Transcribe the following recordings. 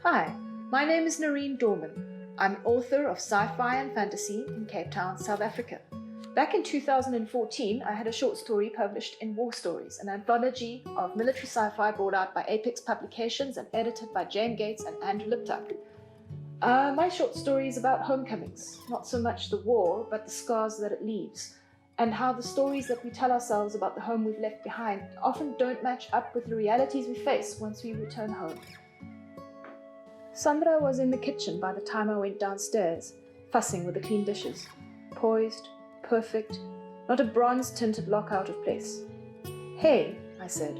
Hi, my name is Nerine Dorman. I'm author of sci-fi and fantasy in Cape Town, South Africa. Back in 2014, I had a short story published in War Stories, an anthology of military sci-fi brought out by Apex Publications and edited by Jaym and Andrew Liptak. My short story is about homecomings, not so much the war, but the scars that it leaves, and how the stories that we tell ourselves about the home we've left behind often don't match up with the realities we face once we return home. Sandra was in the kitchen by the time I went downstairs, fussing with the clean dishes. Poised, perfect, not a bronze-tinted lock out of place. "Hey," I said.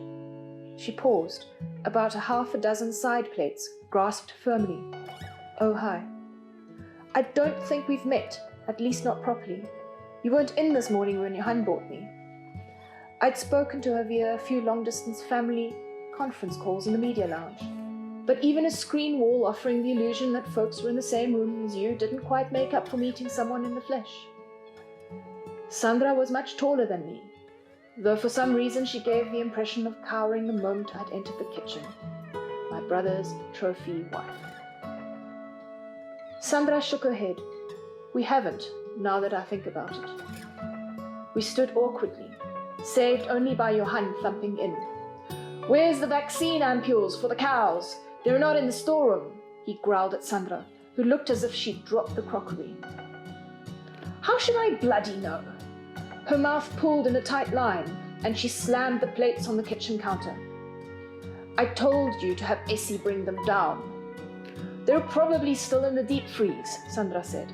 She paused, about a half a dozen side plates grasped firmly. "Oh, hi. I don't think we've met, at least not properly. You weren't in this morning when Johan brought me." I'd spoken to her via a few long-distance family conference calls in the media lounge. But even a screen wall offering the illusion that folks were in the same room as you didn't quite make up for meeting someone in the flesh. Sandra was much taller than me, though for some reason she gave the impression of cowering the moment I'd entered the kitchen. My brother's trophy wife. Sandra shook her head. "We haven't, now that I think about it." We stood awkwardly, saved only by Johan thumping in. "Where's the vaccine ampules for the cows? They're not in the storeroom," he growled at Sandra, who looked as if she'd dropped the crockery. "How should I bloody know?" Her mouth pulled in a tight line, and she slammed the plates on the kitchen counter. "I told you to have Essie bring them down." "They're probably still in the deep freeze," Sandra said.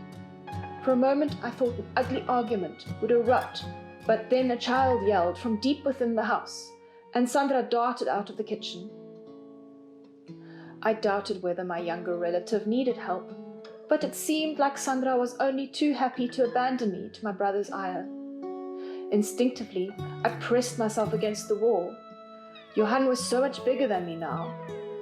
For a moment I thought an ugly argument would erupt, but then a child yelled from deep within the house, and Sandra darted out of the kitchen. I doubted whether my younger relative needed help, but it seemed like Sandra was only too happy to abandon me to my brother's ire. Instinctively, I pressed myself against the wall. Johan was so much bigger than me now.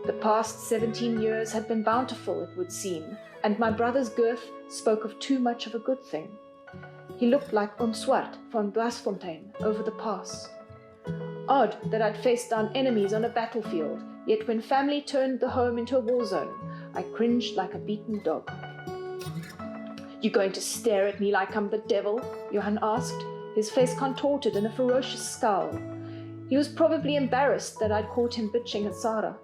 The past 17 years had been bountiful, it would seem, and my brother's girth spoke of too much of a good thing. He looked like Swart von Blasfontein over the pass. Odd that I'd faced down enemies on a battlefield, yet when family turned the home into a war zone, I cringed like a beaten dog. "You going to stare at me like I'm the devil?" Johan asked, his face contorted in a ferocious scowl. He was probably embarrassed that I'd caught him bitching at Sarah.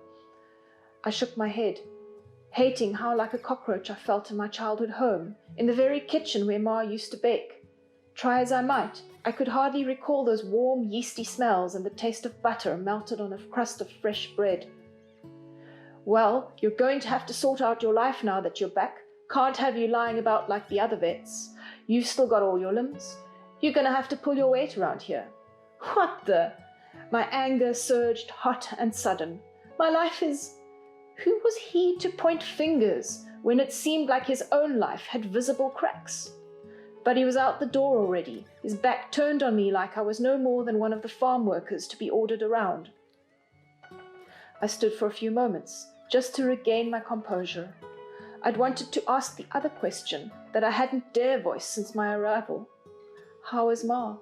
I shook my head, hating how like a cockroach I felt in my childhood home, in the very kitchen where Ma used to bake. Try as I might, I could hardly recall those warm, yeasty smells and the taste of butter melted on a crust of fresh bread. "Well, you're going to have to sort out your life now that you're back. Can't have you lying about like the other vets. You've still got all your limbs. You're going to have to pull your weight around here." What the? My anger surged hot and sudden. My life is... Who was he to point fingers when it seemed like his own life had visible cracks? But he was out the door already, his back turned on me like I was no more than one of the farm workers to be ordered around. I stood for a few moments, just to regain my composure. I'd wanted to ask the other question that I hadn't dare voice since my arrival. How is Ma?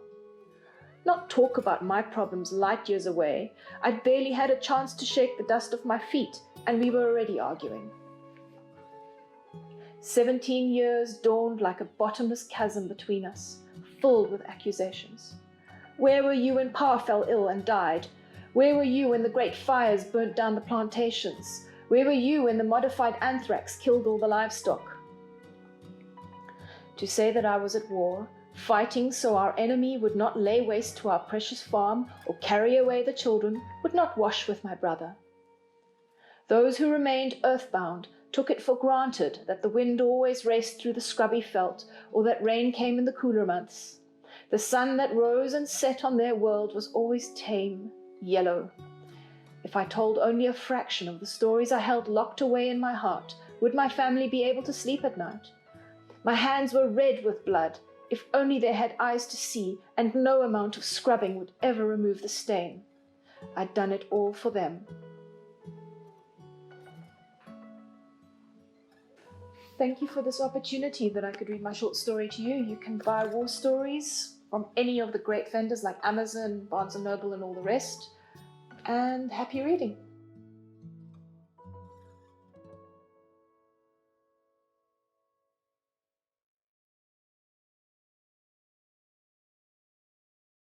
Not talk about my problems light years away. I'd barely had a chance to shake the dust off my feet, and we were already arguing. 17 years dawned like a bottomless chasm between us, filled with accusations. Where were you when Pa fell ill and died? Where were you when the great fires burnt down the plantations? Where were you when the modified anthrax killed all the livestock? To say that I was at war, fighting so our enemy would not lay waste to our precious farm or carry away the children, would not wash with my brother. Those who remained earthbound took it for granted that the wind always raced through the scrubby veldt, or that rain came in the cooler months. The sun that rose and set on their world was always tame, yellow. If I told only a fraction of the stories I held locked away in my heart, would my family be able to sleep at night? My hands were red with blood. If only they had eyes to see, and no amount of scrubbing would ever remove the stain. I'd done it all for them. Thank you for this opportunity that I could read my short story to you. You can buy War Stories from any of the great vendors like Amazon, Barnes & Noble and all the rest. And happy reading.